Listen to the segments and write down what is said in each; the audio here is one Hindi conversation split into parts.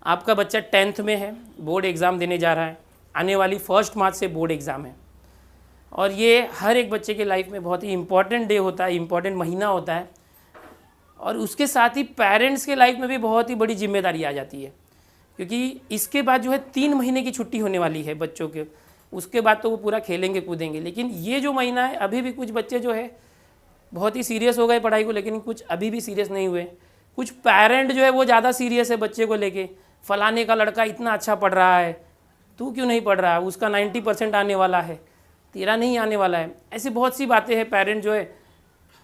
आपका बच्चा 10th में है, बोर्ड एग्ज़ाम देने जा रहा है, आने वाली 1 मार्च से बोर्ड एग्ज़ाम है और ये हर एक बच्चे के लाइफ में बहुत ही इम्पॉर्टेंट डे होता है, इम्पॉर्टेंट महीना होता है और उसके साथ ही पेरेंट्स के लाइफ में भी बहुत ही बड़ी जिम्मेदारी आ जाती है, क्योंकि इसके बाद जो है 3 महीने की छुट्टी होने वाली है बच्चों के। उसके बाद तो वो पूरा खेलेंगे कूदेंगे, लेकिन ये जो महीना है अभी भी कुछ बच्चे जो है बहुत ही सीरियस हो गए पढ़ाई को, लेकिन कुछ अभी भी सीरियस नहीं हुए। कुछ पेरेंट जो है वो ज़्यादा सीरियस है बच्चे को लेके, फलाने का लड़का इतना अच्छा पढ़ रहा है, तू क्यों नहीं पढ़ रहा, उसका 90% आने वाला है, तेरा नहीं आने वाला है। ऐसी बहुत सी बातें हैं, पेरेंट जो है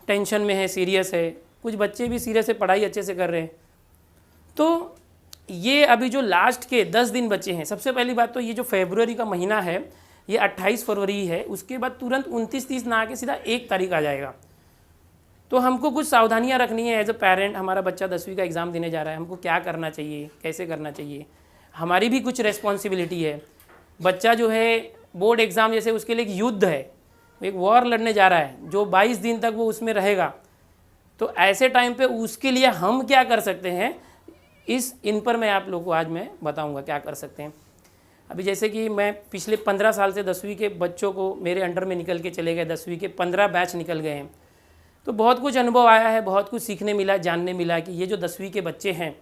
टेंशन में है, सीरियस है। कुछ बच्चे भी सीरियस है, पढ़ाई अच्छे से कर रहे हैं। तो ये अभी जो लास्ट के 10 दिन बचे हैं, सबसे पहली बात तो ये जो फरवरी का महीना है ये 28 फरवरी है, उसके बाद तुरंत 29-30 ना आके सीधा 1 तारीख आ जाएगा। तो हमको कुछ सावधानियां रखनी है एज अ पेरेंट। हमारा बच्चा 10वीं का एग्ज़ाम देने जा रहा है, हमको क्या करना चाहिए, कैसे करना चाहिए, हमारी भी कुछ रिस्पॉन्सिबिलिटी है। बच्चा जो है बोर्ड एग्ज़ाम जैसे उसके लिए एक युद्ध है, एक वॉर लड़ने जा रहा है जो 22 दिन तक वो उसमें रहेगा। तो ऐसे टाइम पे उसके लिए हम क्या कर सकते हैं, इन पर मैं आप लोगों को आज मैं बताऊंगा क्या कर सकते हैं। अभी जैसे कि मैं पिछले 15 साल से 10वीं के बच्चों को मेरे अंडर में निकल के चले गए, 10वीं के 15 बैच निकल गए हैं। तो बहुत कुछ अनुभव आया है, बहुत कुछ सीखने मिला, जानने मिला कि ये जो 10वीं के बच्चे हैं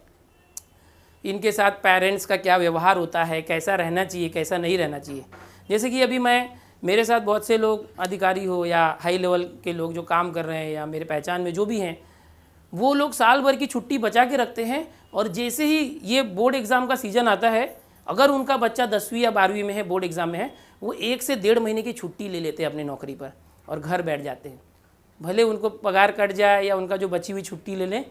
इनके साथ पेरेंट्स का क्या व्यवहार होता है, कैसा रहना चाहिए, कैसा नहीं रहना चाहिए। जैसे कि अभी मेरे साथ बहुत से लोग अधिकारी हो या हाई लेवल के लोग जो काम कर रहे हैं या मेरे पहचान में जो भी हैं, वो लोग साल भर की छुट्टी बचा के रखते हैं और जैसे ही ये बोर्ड एग्ज़ाम का सीज़न आता है, अगर उनका बच्चा 10वीं या 12वीं में है, बोर्ड एग्ज़ाम में है, वो 1 से 1.5 महीने की छुट्टी ले लेते हैं अपनी नौकरी पर और घर बैठ जाते हैं। भले उनको पगार कट जाए या उनका जो बची हुई छुट्टी ले लें,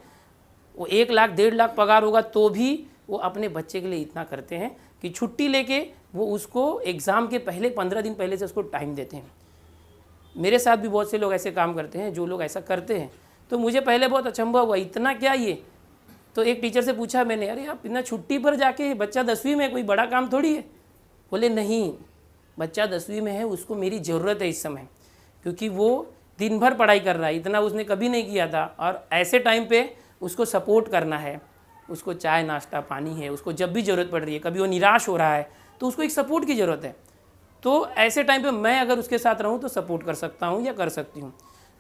वो 1 लाख 1.5 लाख पगार होगा तो भी वो अपने बच्चे के लिए इतना करते हैं कि छुट्टी लेके वो उसको एग्ज़ाम के पहले 15 दिन पहले से उसको टाइम देते हैं। मेरे साथ भी बहुत से लोग ऐसे काम करते हैं, जो लोग ऐसा करते हैं। तो मुझे पहले बहुत अचंभा हुआ, इतना क्या ये। तो एक टीचर से पूछा मैंने, अरे आप इतना छुट्टी पर जाके, बच्चा 10वीं में, कोई बड़ा काम थोड़ी है। बोले नहीं, बच्चा 10वीं में है, उसको मेरी ज़रूरत है इस समय, क्योंकि वो दिन भर पढ़ाई कर रहा है, इतना उसने कभी नहीं किया था और ऐसे टाइम पे उसको सपोर्ट करना है। उसको चाय नाश्ता पानी है, उसको जब भी ज़रूरत पड़ रही है, कभी वो निराश हो रहा है तो उसको एक सपोर्ट की ज़रूरत है। तो ऐसे टाइम पे मैं अगर उसके साथ रहूँ तो सपोर्ट कर सकता हूँ या कर सकती हूँ।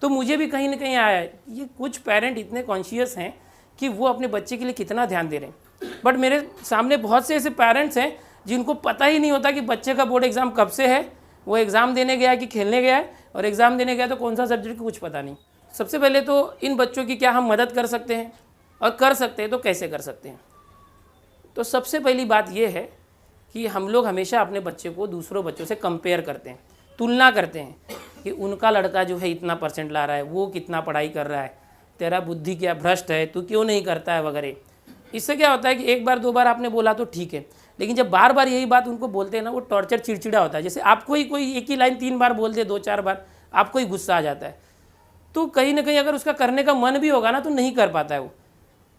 तो मुझे भी कहीं ना कहीं आया है, ये कुछ पेरेंट इतने कॉन्शियस हैं कि वो अपने बच्चे के लिए कितना ध्यान दे रहे हैं। बट मेरे सामने बहुत से ऐसे पेरेंट्स हैं जिनको पता ही नहीं होता कि बच्चे का बोर्ड एग्ज़ाम कब से है, वो एग्ज़ाम देने गया कि खेलने गया है, और एग्ज़ाम देने गया तो कौन सा सब्जेक्ट कुछ पता नहीं। सबसे पहले तो इन बच्चों की क्या हम मदद कर सकते हैं, और कर सकते हैं तो कैसे कर सकते हैं। तो सबसे पहली बात यह है कि हम लोग हमेशा अपने बच्चे को दूसरों बच्चों से कंपेयर करते हैं, तुलना करते हैं कि उनका लड़का जो है इतना % ला रहा है, वो कितना पढ़ाई कर रहा है, तेरा बुद्धि क्या भ्रष्ट है, तू क्यों नहीं करता है वगैरह। इससे क्या होता है कि 1 बार 2 बार आपने बोला तो ठीक है, लेकिन जब बार बार यही बात उनको बोलते हैं ना, वो टॉर्चर चिड़चिड़ा होता है। जैसे आपको ही कोई एक ही लाइन 3 बार बोल दे, 2-4 बार, आपको ही गुस्सा आ जाता है। तो कहीं ना कहीं अगर उसका करने का मन भी होगा ना तो नहीं कर पाता है वो।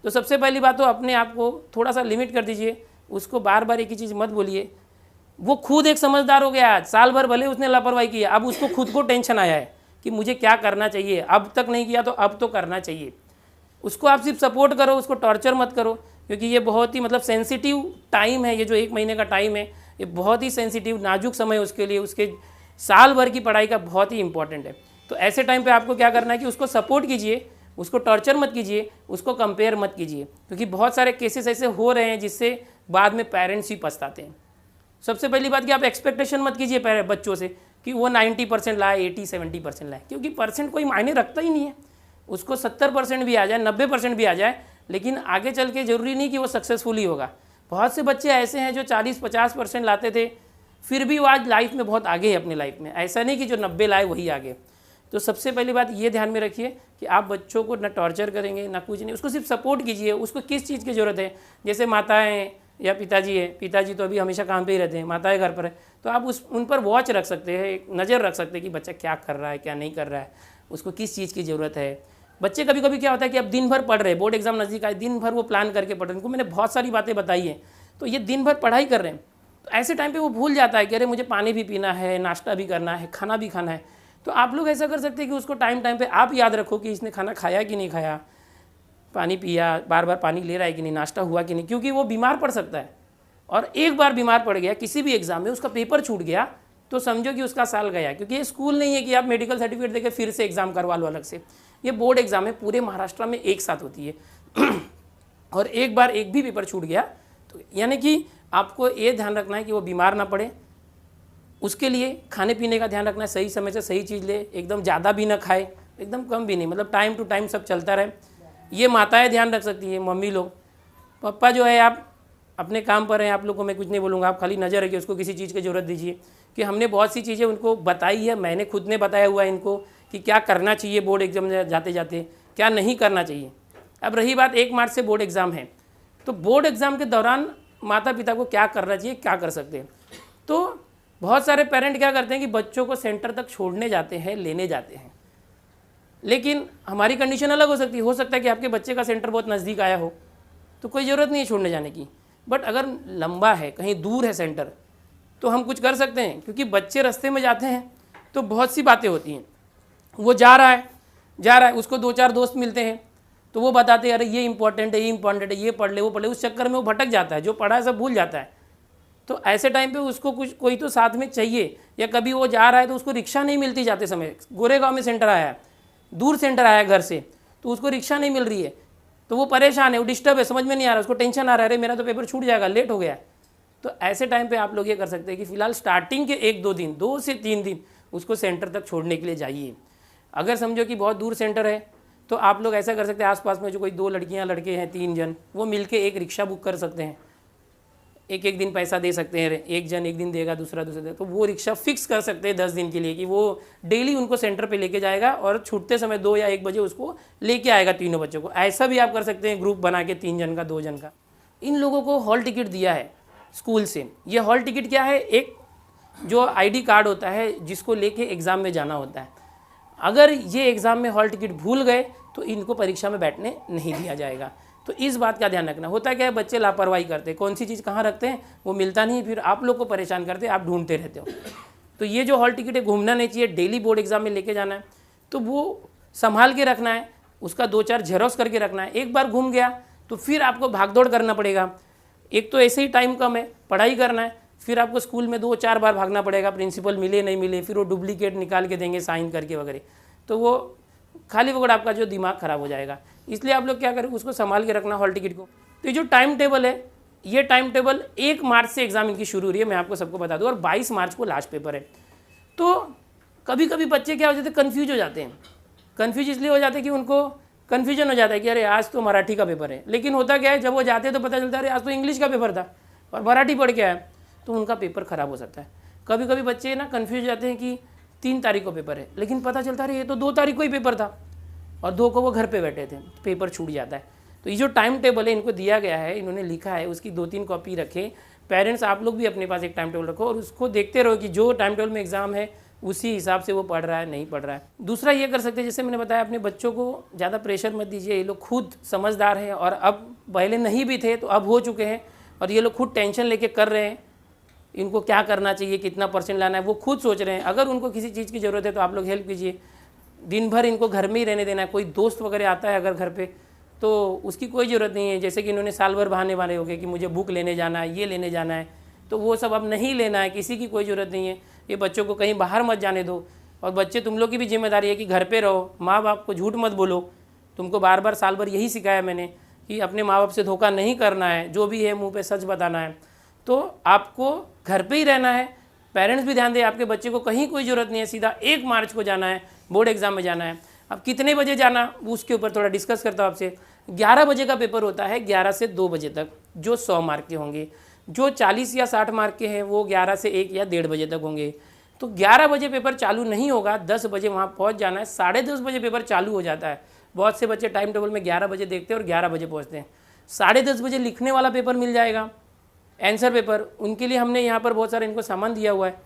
तो सबसे पहली बात तो अपने आप को थोड़ा सा लिमिट कर दीजिए, उसको बार बार एक ही चीज़ मत बोलिए। वो खुद एक समझदार हो गया, आज साल भर भले उसने लापरवाही की है, अब उसको खुद को टेंशन आया है कि मुझे क्या करना चाहिए, अब तक नहीं किया तो अब तो करना चाहिए। उसको आप सिर्फ सपोर्ट करो, उसको टॉर्चर मत करो, क्योंकि ये बहुत ही मतलब सेंसिटिव टाइम है। ये जो 1 महीने का टाइम है, ये बहुत ही सेंसिटिव नाजुक समय है उसके लिए, उसके साल भर की पढ़ाई का बहुत ही इंपॉर्टेंट है। तो ऐसे टाइम पे आपको क्या करना है कि उसको सपोर्ट कीजिए, उसको टॉर्चर मत कीजिए, उसको कंपेयर मत कीजिए, क्योंकि बहुत सारे केसेस ऐसे हो रहे हैं जिससे बाद में पेरेंट्स ही पछताते हैं। सबसे पहली बात कि आप एक्सपेक्टेशन मत कीजिए बच्चों से कि वो 90% लाए, 80-70% लाए, क्योंकि परसेंट कोई मायने रखता ही नहीं है। उसको 70% भी आ जाए, 90% भी आ जाए, लेकिन आगे चल के ज़रूरी नहीं कि वो सक्सेसफुल ही होगा। बहुत से बच्चे ऐसे हैं जो 40-50% लाते थे, फिर भी वो आज लाइफ में बहुत आगे है अपनी लाइफ में। ऐसा नहीं कि जो 90 लाए वही आगे। तो सबसे पहली बात ये ध्यान में रखिए कि आप बच्चों को ना टॉर्चर करेंगे ना कुछ नहीं, उसको सिर्फ सपोर्ट कीजिए। उसको किस चीज़ की ज़रूरत है, जैसे माताएं या पिताजी है, पिताजी तो अभी हमेशा काम पे ही रहते हैं, माताएं घर पर है, तो आप उन पर वॉच रख सकते हैं, एक नज़र रख सकते हैं कि बच्चा क्या कर रहा है, क्या नहीं कर रहा है, उसको किस चीज़ की ज़रूरत है। बच्चे कभी कभी क्या होता है कि अब दिन भर पढ़ रहे हैं, बोर्ड एग्जाम नज़दीक आए, दिन भर वो प्लान करके पढ़ रहे हैं। उनको मैंने बहुत सारी बातें बताई हैं, तो ये दिन भर पढ़ाई कर रहे हैं, तो ऐसे टाइम पे वो भूल जाता है कि अरे मुझे पानी भी पीना है, नाश्ता भी करना है, खाना भी खाना है। तो आप लोग ऐसा कर सकते हैं कि उसको टाइम पे आप याद रखो कि इसने खाना खाया कि नहीं खाया, पानी पिया, बार बार पानी ले रहा है कि नहीं, नाश्ता हुआ कि नहीं, क्योंकि वो बीमार पड़ सकता है। और एक बार बीमार पड़ गया किसी भी एग्ज़ाम में, उसका पेपर छूट गया तो समझो कि उसका साल गया। क्योंकि ये स्कूल नहीं है कि आप मेडिकल सर्टिफिकेट देके फिर से एग्ज़ाम करवा लो अलग से। ये बोर्ड एग्ज़ाम है, पूरे महाराष्ट्र में एक साथ होती है और एक बार एक भी पेपर छूट गया तो यानी कि आपको ये ध्यान रखना है कि वो बीमार ना पड़े। उसके लिए खाने पीने का ध्यान रखना है, सही समय से सही चीज़ ले, एकदम ज़्यादा भी ना खाए, एकदम कम भी नहीं, मतलब टाइम टू टाइम सब चलता रहे। ये माताएं ध्यान रख सकती हैं, मम्मी लोग। पापा जो है आप अपने काम पर हैं, आप लोग को मैं कुछ नहीं बोलूँगा, आप खाली नज़र रखिए, उसको किसी चीज़ की ज़रूरत दीजिए। कि हमने बहुत सी चीज़ें उनको बताई है, मैंने खुद ने बताया हुआ है इनको कि क्या करना चाहिए बोर्ड एग्जाम जाते जाते, क्या नहीं करना चाहिए। अब रही बात 1 मार्च से बोर्ड एग्ज़ाम है, तो बोर्ड एग्ज़ाम के दौरान माता पिता को क्या करना चाहिए, क्या कर सकते हैं। तो बहुत सारे पेरेंट क्या करते हैं कि बच्चों को सेंटर तक छोड़ने जाते हैं, लेने जाते हैं, लेकिन हमारी कंडीशन अलग हो सकता है कि आपके बच्चे का सेंटर बहुत नज़दीक आया हो तो कोई ज़रूरत नहीं है छोड़ने जाने की। बट अगर लंबा है, कहीं दूर है सेंटर, तो हम कुछ कर सकते हैं, क्योंकि बच्चे रास्ते में जाते हैं तो बहुत सी बातें होती हैं। वो जा रहा है, उसको 2-4 दोस्त मिलते हैं तो वो बताते हैं अरे ये इंपॉर्टेंट है, ये पढ़ ले, वो पढ़ ले, उस चक्कर में वो भटक जाता है, जो पढ़ा है सब भूल जाता है। तो ऐसे टाइम पे उसको कुछ कोई तो साथ में चाहिए। या कभी वो जा रहा है तो उसको रिक्शा नहीं मिलती जाते समय, गोरेगांव में सेंटर आया है, दूर सेंटर आया है घर से, तो उसको रिक्शा नहीं मिल रही है, तो वो परेशान है, वो डिस्टर्ब है, समझ में नहीं आ रहा, उसको टेंशन आ रहा है, अरे मेरा तो पेपर छूट जाएगा, लेट हो गया। तो ऐसे टाइम पे आप लोग ये कर सकते हैं कि फिलहाल स्टार्टिंग के 1-2 दिन, 2 से 3 दिन उसको सेंटर तक छोड़ने के लिए जाइए। अगर समझो कि बहुत दूर सेंटर है तो आप लोग ऐसा कर सकते हैं, आसपास में जो कोई 2 लड़कियां लड़के हैं, 3 जन, वो मिलके एक रिक्शा बुक कर सकते हैं। एक दिन पैसा दे सकते हैं, एक जन एक दिन देगा, दूसरा देगा, तो वो रिक्शा फिक्स कर सकते हैं 10 दिन के लिए कि वो डेली उनको सेंटर पे लेके जाएगा और छूटते समय 2 या 1 बजे उसको लेके आएगा तीनों बच्चों को। ऐसा भी आप कर सकते हैं, ग्रुप बना के 3 जन का, 2 जन का। इन लोगों को हॉल टिकट दिया है स्कूल से। ये हॉल टिकट क्या है, एक जो ID कार्ड होता है जिसको लेके एग्ज़ाम में जाना होता है। अगर ये एग्ज़ाम में हॉल टिकट भूल गए तो इनको परीक्षा में बैठने नहीं दिया जाएगा। तो इस बात का ध्यान रखना। होता क्या है, बच्चे लापरवाही करते हैं, कौन सी चीज़ कहाँ रखते हैं वो मिलता नहीं, फिर आप लोग को परेशान करते हैं, आप ढूंढते रहते हो। तो ये जो हॉल टिकट है घूमना नहीं चाहिए, डेली बोर्ड एग्जाम में लेके जाना है, तो वो संभाल के रखना है, उसका 2-4 जेरोक्स करके रखना है। एक बार घूम गया तो फिर आपको भागदौड़ करना पड़ेगा। एक तो ऐसे ही टाइम कम है, पढ़ाई करना है, फिर आपको स्कूल में 2-4 बार भागना पड़ेगा, प्रिंसिपल मिले नहीं मिले, फिर वो डुप्लीकेट निकाल के देंगे साइन करके वगैरह, तो वो खाली वगैरह आपका जो दिमाग ख़राब हो जाएगा। इसलिए आप लोग क्या करें, उसको संभाल के रखना हॉल टिकट को। तो ये जो टाइम टेबल है, ये टाइम टेबल 1 मार्च से एग्ज़ाम इनकी शुरू हो रही है, मैं आपको सबको बता दूँ, और 22 मार्च को लास्ट पेपर है। तो कभी कभी बच्चे क्या हो जाते हैं, कन्फ्यूज हो जाते हैं। कन्फ्यूज इसलिए हो जाते हैं कि उनको कन्फ्यूजन हो जाता है कि अरे आज तो मराठी का पेपर है, लेकिन होता क्या है, जब वो जाते हैं तो पता चलता है अरे आज तो इंग्लिश का पेपर था और मराठी पढ़ के आया, तो उनका पेपर ख़राब हो सकता है। कभी कभी बच्चे ना कन्फ्यूज हो जाते हैं कि 3 तारीख को पेपर है, लेकिन पता चलता है ये तो 2 तारीख को ही पेपर था और 2 को वो घर पे बैठे थे, पेपर छूट जाता है। तो ये जो टाइम टेबल है इनको दिया गया है, इन्होंने लिखा है, उसकी 2-3 कॉपी रखें। पेरेंट्स आप लोग भी अपने पास एक टाइम टेबल रखो और उसको देखते रहो कि जो टाइम टेबल में एग्ज़ाम है उसी हिसाब से वो पढ़ रहा है नहीं पढ़ रहा है। दूसरा ये कर सकते हैं, जैसे मैंने बताया, अपने बच्चों को ज़्यादा प्रेशर मत दीजिए। ये लोग खुद समझदार हैं और अब पहले नहीं भी थे तो अब हो चुके हैं, और ये लोग खुद टेंशन लेके कर रहे हैं। इनको क्या करना चाहिए, कितना % लाना है, वो खुद सोच रहे हैं। अगर उनको किसी चीज़ की ज़रूरत है तो आप लोग हेल्प कीजिए। दिन भर इनको घर में ही रहने देना है। कोई दोस्त वगैरह आता है अगर घर पे तो उसकी कोई ज़रूरत नहीं है। जैसे कि इन्होंने साल भर बहाने वाले हो गए कि मुझे बुक लेने जाना है, ये लेने जाना है, तो वो सब अब नहीं लेना है, किसी की कोई ज़रूरत नहीं है। ये बच्चों को कहीं बाहर मत जाने दो। और बच्चे, तुम लोग की भी जिम्मेदारी है कि घर पे रहो, माँ बाप को झूठ मत बोलो। तुमको बार बार साल भर यही सिखाया मैंने कि अपने माँ बाप से धोखा नहीं करना है, जो भी है मुँह पे सच बताना है। तो आपको घर पे ही रहना है। पेरेंट्स भी ध्यान दें, आपके बच्चे को कहीं कोई ज़रूरत नहीं है, सीधा 1 मार्च को जाना है, बोर्ड एग्ज़ाम में जाना है। अब कितने बजे जाना उसके ऊपर थोड़ा डिस्कस करता हूँ आपसे। 11 बजे का पेपर होता है, 11 से 2 बजे तक, जो 100 मार्क के होंगे। जो 40 या 60 मार्क के हैं वो 11 से 1 या 1:30 बजे तक होंगे। तो 11 बजे पेपर चालू नहीं होगा, 10 बजे वहाँ पहुँच जाना है। 10:30 बजे पेपर चालू हो जाता है। बहुत से बच्चे टाइम टेबल में 11 बजे देखते हैं और 11 बजे पहुँचते हैं। 10:30 बजे लिखने वाला पेपर मिल जाएगा, आंसर पेपर। उनके लिए हमने यहाँ पर बहुत सारा इनको सामान दिया हुआ है।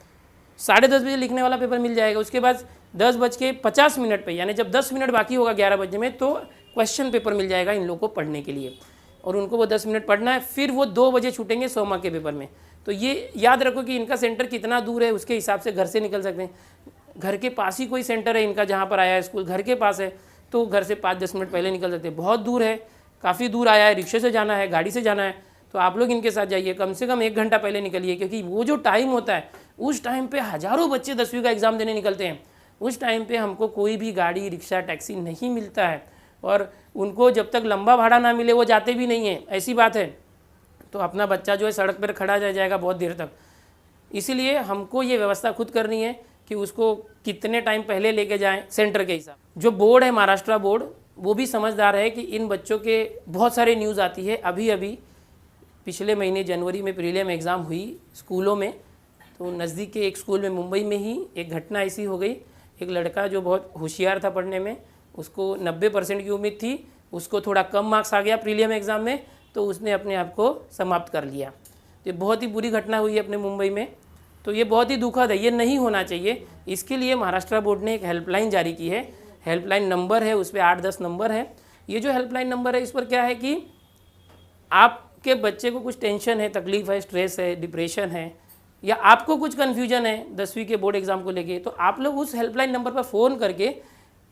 10:30 बजे लिखने वाला पेपर मिल जाएगा। उसके बाद 10:50 पे, यानी जब 10 मिनट बाकी होगा 11 बजे में, तो क्वेश्चन पेपर मिल जाएगा इन लोगों को पढ़ने के लिए। और उनको वो 10 मिनट पढ़ना है, फिर वो 2 बजे छूटेंगे 100 मार्क के पेपर में। तो ये याद रखो कि इनका सेंटर कितना दूर है, उसके हिसाब से घर से निकल सकते हैं। घर के पास ही कोई सेंटर है इनका, जहाँ पर आया है स्कूल घर के पास है, तो घर से 5-10 मिनट पहले निकल सकते हैं। बहुत दूर है काफ़ी दूर आया है, रिक्शे से जाना है, गाड़ी से जाना है, तो आप लोग इनके साथ जाइए, कम से कम 1 घंटा पहले निकलिए, क्योंकि वो जो टाइम होता है उस टाइम पे हज़ारों बच्चे 10वीं का एग्ज़ाम देने निकलते हैं। उस टाइम पे हमको कोई भी गाड़ी, रिक्शा, टैक्सी नहीं मिलता है, और उनको जब तक लंबा भाड़ा ना मिले वो जाते भी नहीं हैं, ऐसी बात है। तो अपना बच्चा जो है सड़क पर खड़ा रह जाएगा बहुत देर तक। इसीलिए हमको ये व्यवस्था खुद करनी है कि उसको कितने टाइम पहले लेके जाएं सेंटर के हिसाब। जो बोर्ड है महाराष्ट्र बोर्ड, वो भी समझदार है कि इन बच्चों के बहुत सारे न्यूज़ आती है। अभी पिछले महीने जनवरी में प्रीलिम एग्ज़ाम हुई स्कूलों में, तो नज़दीक के एक स्कूल में मुंबई में ही एक घटना ऐसी हो गई। एक लड़का जो बहुत होशियार था पढ़ने में, उसको 90% की उम्मीद थी, उसको थोड़ा कम मार्क्स आ गया प्रीलिम एग्ज़ाम में, तो उसने अपने आप को समाप्त कर लिया। ये बहुत ही बुरी घटना हुई है अपने मुंबई में, तो ये बहुत ही दुखद है, ये नहीं होना चाहिए। इसके लिए महाराष्ट्र बोर्ड ने एक हेल्पलाइन जारी की है। हेल्पलाइन नंबर है, उस पर 8-10 नंबर है। ये जो हेल्पलाइन नंबर है, इस पर क्या है कि आपके बच्चे को कुछ टेंशन है, तकलीफ़ है, स्ट्रेस है, डिप्रेशन है, या आपको कुछ कन्फ्यूजन है 10वीं के बोर्ड एग्ज़ाम को लेके, तो आप लोग उस हेल्पलाइन नंबर पर फ़ोन करके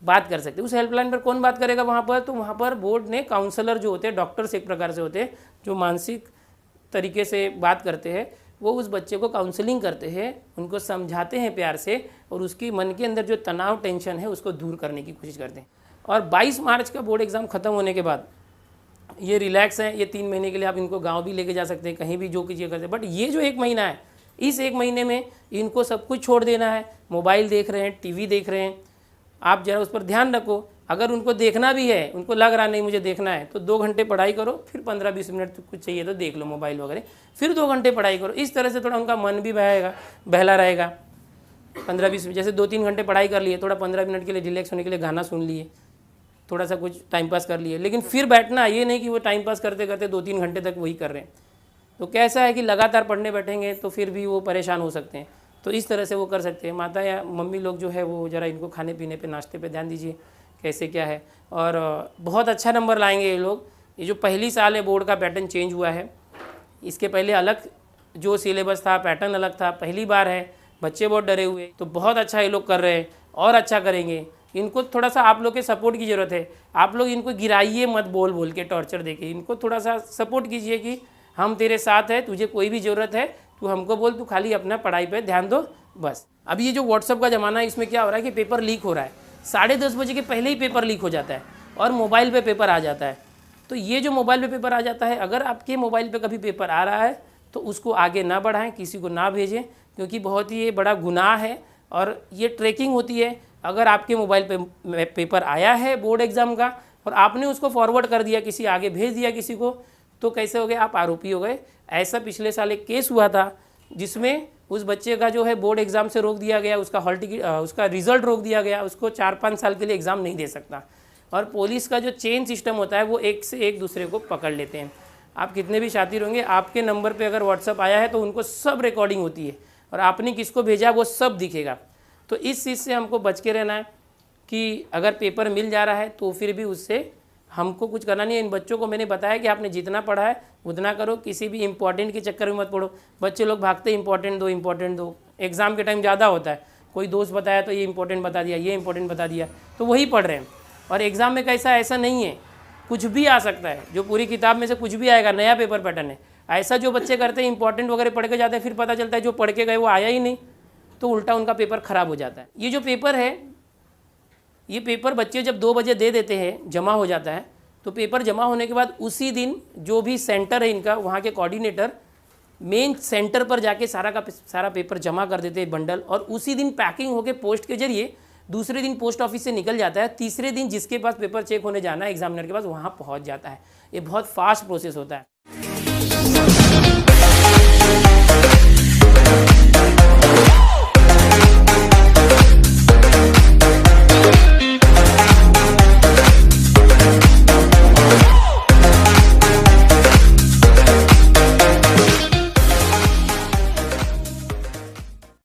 बात कर सकते हैं। उस हेल्पलाइन पर कौन बात करेगा वहाँ पर? तो वहाँ पर बोर्ड ने काउंसलर जो होते हैं, डॉक्टर्स एक प्रकार से होते हैं, जो मानसिक तरीके से बात करते हैं, वो उस बच्चे को काउंसलिंग करते हैं, उनको समझाते हैं प्यार से, और उसकी मन के अंदर जो तनाव, टेंशन है, उसको दूर करने की कोशिश करते हैं। और 22 मार्च का बोर्ड एग्ज़ाम ख़त्म होने के बाद ये रिलैक्स है, ये 3 महीने के लिए आप इनको गाँव भी लेके जा सकते हैं, कहीं भी जो कीजिए करते हैं। बट ये जो 1 महीना है, इस 1 महीने में इनको सब कुछ छोड़ देना है। मोबाइल देख रहे हैं, टीवी देख रहे हैं, आप ज़रा उस पर ध्यान रखो। अगर उनको देखना भी है, उनको लग रहा नहीं मुझे देखना है, तो 2 घंटे पढ़ाई करो, फिर 15-20 मिनट कुछ चाहिए तो देख लो मोबाइल वगैरह, फिर 2 घंटे पढ़ाई करो। इस तरह से थोड़ा उनका मन भी बहला रहेगा। 15-20 जैसे 2-3 घंटे पढ़ाई कर लिए, थोड़ा 15 मिनट के लिए रिलैक्स होने के लिए गाना सुन लिए, थोड़ा सा कुछ टाइम पास कर लिए, लेकिन फिर बैठना ये नहीं कि वो टाइम पास करते करते 2-3 घंटे तक वही कर रहे हैं। तो कैसा है कि लगातार पढ़ने बैठेंगे तो फिर भी वो परेशान हो सकते हैं। तो इस तरह से वो कर सकते हैं। माता या मम्मी लोग जो है वो ज़रा इनको खाने पीने पे, नाश्ते पे ध्यान दीजिए कैसे क्या है, और बहुत अच्छा नंबर लाएंगे ये लोग। ये जो पहली साल है बोर्ड का पैटर्न चेंज हुआ है, इसके पहले अलग जो सिलेबस था, पैटर्न अलग था, पहली बार है, बच्चे बहुत डरे हुए, तो बहुत अच्छा ये लोग कर रहे हैं और अच्छा करेंगे। इनको थोड़ा सा आप लोग के सपोर्ट की ज़रूरत है। आप लोग इनको गिराइए मत बोल के, टॉर्चर देके, इनको थोड़ा सा सपोर्ट कीजिए कि हम तेरे साथ है, तुझे कोई भी ज़रूरत है तू हमको बोल, तू खाली अपना पढ़ाई पे ध्यान दो बस। अब ये जो व्हाट्सअप का ज़माना है, इसमें क्या हो रहा है कि पेपर लीक हो रहा है, 10:30 बजे के पहले ही पेपर लीक हो जाता है और मोबाइल पे पेपर आ जाता है। तो ये जो मोबाइल पे पेपर आ जाता है, अगर आपके मोबाइल पे कभी पेपर आ रहा है तो उसको आगे ना बढ़ाएं, किसी को ना भेजें, क्योंकि बहुत ही ये बड़ा गुनाह है और ये ट्रैकिंग होती है। अगर आपके मोबाइल पे पेपर आया है बोर्ड एग्ज़ाम का और आपने उसको फॉरवर्ड कर दिया, किसी आगे भेज दिया किसी को, तो कैसे हो गए? आप आरोपी हो गए। ऐसा पिछले साल एक केस हुआ था जिसमें उस बच्चे का जो है बोर्ड एग्ज़ाम से रोक दिया गया, उसका हॉल टिकट, उसका रिज़ल्ट रोक दिया गया, उसको 4-5 साल के लिए एग्ज़ाम नहीं दे सकता। और पुलिस का जो चेन सिस्टम होता है वो एक से एक दूसरे को पकड़ लेते हैं। आप कितने भी शातिर होंगे, आपके नंबर पे अगर व्हाट्सअप आया है तो उनको सब रिकॉर्डिंग होती है और आपने किसको भेजा वो सब दिखेगा। तो इस चीज़ से हमको बच के रहना है कि अगर पेपर मिल जा रहा है तो फिर भी उससे हमको कुछ करना नहीं है। इन बच्चों को मैंने बताया कि आपने जितना पढ़ा है उतना करो, किसी भी इम्पॉर्टेंट के चक्कर में मत पढ़ो। बच्चे लोग भागते इम्पॉर्टेंट दो, एग्ज़ाम के टाइम ज़्यादा होता है, कोई दोस्त बताया तो ये इंपॉर्टेंट बता दिया, ये इंपॉर्टेंट बता दिया, तो वही पढ़ रहे हैं। और एग्ज़ाम में कैसा, ऐसा नहीं है, कुछ भी आ सकता है, जो पूरी किताब में से कुछ भी आएगा, नया पेपर पैटर्न है। ऐसा जो बच्चे करते हैं इंपॉर्टेंट वगैरह पढ़ के जाते हैं, फिर पता चलता है जो पढ़ के गए वो आया ही नहीं, तो उल्टा उनका पेपर ख़राब हो जाता है। ये जो पेपर है, ये पेपर बच्चे जब 2 बजे दे देते हैं, जमा हो जाता है, तो पेपर जमा होने के बाद उसी दिन जो भी सेंटर है इनका, वहाँ के कोऑर्डिनेटर मेन सेंटर पर जाके सारा का सारा पेपर जमा कर देते हैं बंडल, और उसी दिन पैकिंग होके पोस्ट के जरिए दूसरे दिन पोस्ट ऑफिस से निकल जाता है। तीसरे दिन जिसके पास पेपर चेक होने जाना है एग्जामिनर के पास, वहाँ पहुँच जाता है। ये बहुत फास्ट प्रोसेस होता है।